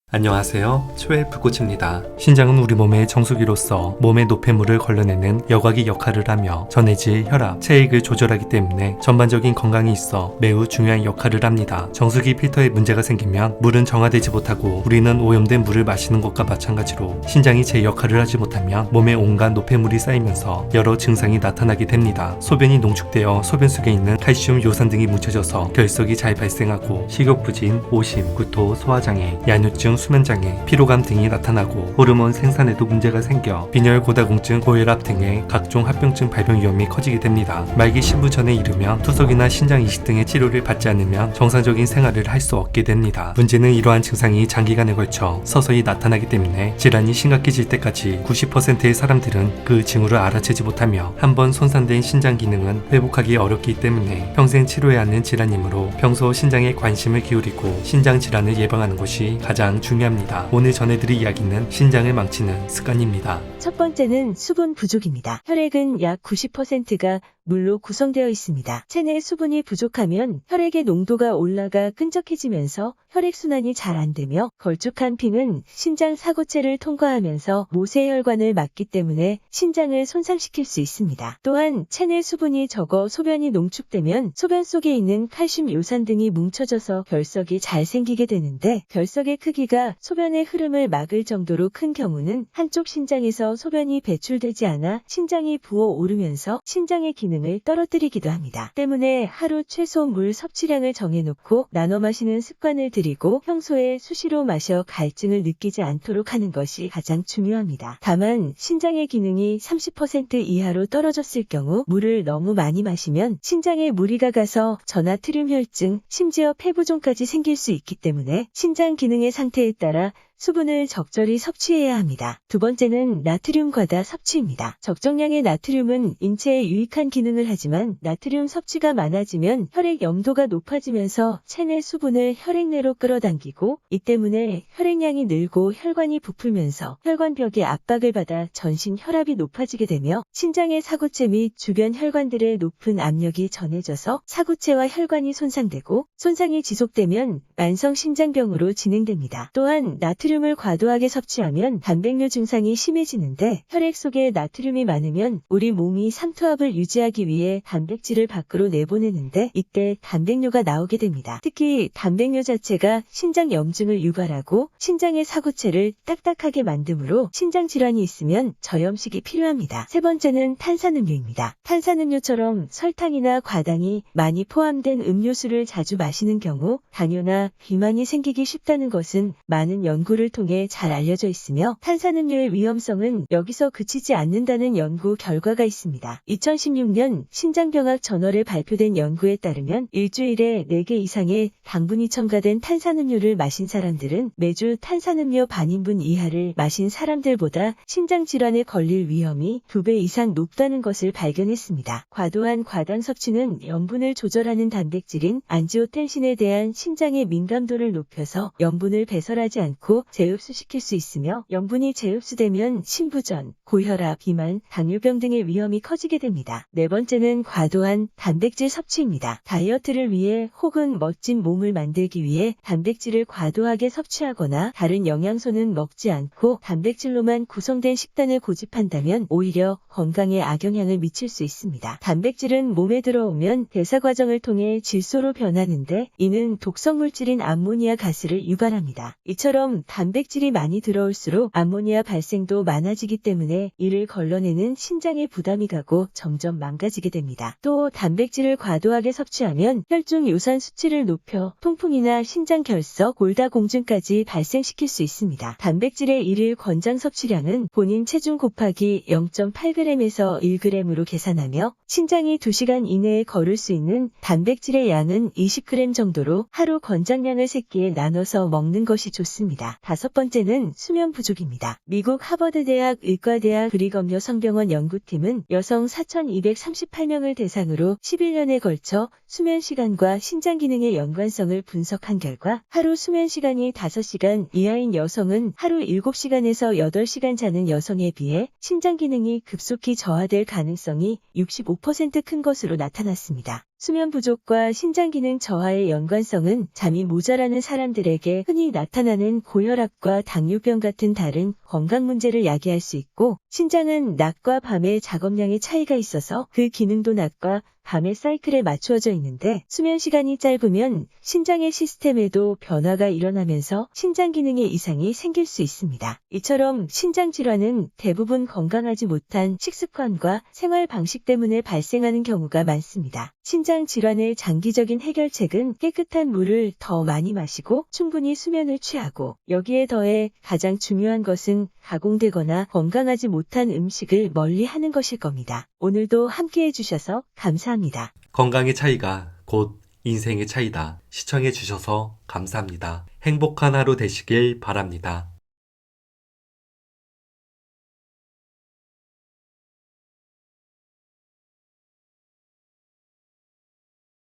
안녕하세요. 초엘프코치입니다. 신장은 우리 몸의 정수기로서 몸의 노폐물을 걸러내는 여과기 역할을 하며 전해질 혈압, 체액을 조절하기 때문에 전반적인 건강에 있어 매우 중요한 역할을 합니다. 정수기 필터에 문제가 생기면 물은 정화되지 못하고 우리는 오염된 물을 마시는 것과 마찬가지로 신장이 제 역할을 하지 못하면 몸에 온갖 노폐물이 쌓이면서 여러 증상이 나타나게 됩니다. 소변이 농축되어 소변 속에 있는 칼슘, 요산 등이 뭉쳐져서 결석이 잘 발생하고 식욕부진, 오심, 구토, 소화장애, 야뇨증, 수면장애, 피로감 등이 나타나고 호르몬 생산에도 문제가 생겨 빈혈, 고다공증, 고혈압 등의 각종 합병증 발병 위험이 커지게 됩니다. 말기 신부 전에 이르면 투석이나 신장 이식 등의 치료를 받지 않으면 정상적인 생활을 할 수 없게 됩니다. 문제는 이러한 증상이 장기간에 걸쳐 서서히 나타나기 때문에 질환이 심각해질 때까지 90%의 사람들은 그 징후를 알아채지 못하며 한번 손상된 신장 기능은 회복하기 어렵기 때문에 평생 치료해야 하는 질환이므로 평소 신장에 관심을 기울이고 신장 질환을 예방하는 것이 가장 중요합니다. 오늘 전해드릴 이야기는 신장을 망치는 습관입니다. 첫 번째는 수분 부족입니다. 혈액은 약 90%가 물로 구성되어 있습니다. 체내 수분이 부족하면 혈액의 농도가 올라가 끈적해지면서 혈액순환이 잘 안되며 걸쭉한 피는 신장 사구체를 통과하면서 모세혈관을 막기 때문에 신장을 손상시킬 수 있습니다. 또한 체내 수분이 적어 소변이 농축되면 소변 속에 있는 칼슘, 요산 등이 뭉쳐져서 결석이 잘 생기게 되는데 결석의 크기가 소변의 흐름을 막을 정도로 큰 경우는 한쪽 신장에서 소변이 배출되지 않아 신장이 부어오르면서 신장의 기능을 떨어뜨리기도 합니다. 때문에 하루 최소 물 섭취량을 정해놓고 나눠 마시는 습관을 들이고 평소에 수시로 마셔 갈증을 느끼지 않도록 하는 것이 가장 중요합니다. 다만 신장의 기능이 30% 이하로 떨어졌을 경우 물을 너무 많이 마시면 신장에 무리가 가서 저나트륨 혈증, 심지어 폐부종까지 생길 수 있기 때문에 신장 기능의 상태에 따라 수분을 적절히 섭취해야 합니다. 두 번째는 나트륨 과다 섭취입니다. 적정량의 나트륨은 인체에 유익한 기능을 하지만 나트륨 섭취가 많아지면 혈액 염도가 높아지면서 체내 수분을 혈액 내로 끌어당기고 이 때문에 혈액량이 늘고 혈관이 부풀면서 혈관벽에 압박을 받아 전신 혈압이 높아지게 되며 신장의 사구체 및 주변 혈관들의 높은 압력이 전해져서 사구체와 혈관이 손상되고 손상이 지속되면 만성 신장병으로 진행됩니다. 또한 나트륨을 과도하게 섭취하면 단백뇨 증상이 심해지는데 혈액 속에 나트륨이 많으면 우리 몸이 삼투압을 유지하기 위해 단백질을 밖으로 내보내는데 이때 단백뇨가 나오게 됩니다. 특히 단백뇨 자체가 신장 염증을 유발하고 신장의 사구체를 딱딱하게 만드므로 신장 질환이 있으면 저염식이 필요합니다. 세 번째는 탄산음료입니다. 탄산음료처럼 설탕이나 과당이 많이 포함된 음료수를 자주 마시는 경우 당뇨나 비만이 생기기 쉽다는 것은 많은 연구를 통해 잘 알려져 있으며 탄산음료의 위험성은 여기서 그치지 않는다는 연구 결과가 있습니다. 2016년 신장병학 저널에 발표된 연구에 따르면 일주일에 4개 이상의 당분이 첨가된 탄산음료를 마신 사람들은 매주 탄산음료 반인분 이하를 마신 사람들보다 신장질환에 걸릴 위험이 2배 이상 높다는 것을 발견했습니다. 과도한 과당 섭취는 염분을 조절하는 단백질인 안지오텐신에 대한 신장의 민감도를 높여서 염분을 배설하지 않고 재흡수시킬 수 있으며 염분이 재흡수되면 심부전, 고혈압, 비만, 당뇨병 등의 위험이 커지게 됩니다. 네 번째는 과도한 단백질 섭취입니다. 다이어트를 위해 혹은 멋진 몸을 만들기 위해 단백질을 과도하게 섭취하거나 다른 영양소는 먹지 않고 단백질로만 구성된 식단을 고집한다면 오히려 건강에 악영향을 미칠 수 있습니다. 단백질은 몸에 들어오면 대사 과정을 통해 질소로 변하는데 이는 독성 물질인 암모니아 가스를 유발합니다. 이처럼 단백질이 많이 들어올수록 암모니아 발생도 많아지기 때문에 이를 걸러내는 신장에 부담이 가고 점점 망가지게 됩니다. 또 단백질을 과도하게 섭취하면 혈중 요산 수치를 높여 통풍이나 신장 결석, 골다공증까지 발생시킬 수 있습니다. 단백질의 일일 권장 섭취량은 본인 체중 곱하기 0.8g에서 1g으로 계산하며 신장이 2시간 이내에 걸을 수 있는 단백질의 양은 20g 정도로 하루 권장량을 3끼에 나눠서 먹는 것이 좋습니다. 다섯 번째는 수면 부족입니다. 미국 하버드대학 의과대학 브리검 여성병원 연구팀은 여성 4,238명을 대상으로 11년에 걸쳐 수면 시간과 신장 기능의 연관성을 분석한 결과 하루 수면 시간이 5시간 이하인 여성은 하루 7시간에서 8시간 자는 여성에 비해 신장 기능이 급속히 저하될 가능성이 65% 큰 것으로 나타났습니다. 수면 부족과 신장 기능 저하의 연관성은 잠이 모자라는 사람들에게 흔히 나타나는 고혈압과 당뇨병 같은 다른 건강 문제를 야기할 수 있고, 신장은 낮과 밤의 작업량의 차이가 있어서 그 기능도 낮과 밤의 사이클에 맞추어져 있는데, 수면 시간이 짧으면 신장의 시스템에도 변화가 일어나면서 신장 기능에 이상이 생길 수 있습니다. 이처럼 신장 질환은 대부분 건강하지 못한 식습관과 생활 방식 때문에 발생하는 경우가 많습니다. 신장 질환의 장기적인 해결책은 깨끗한 물을 더 많이 마시고 충분히 수면을 취하고, 여기에 더해 가장 중요한 것은 가공되거나 건강하지 못한 음식을 멀리 하는 것일 겁니다. 오늘도 함께 해주셔서 감사합니다. 건강의 차이가 곧 인생의 차이다. 시청해주셔서 감사합니다. 행복한 하루 되시길 바랍니다.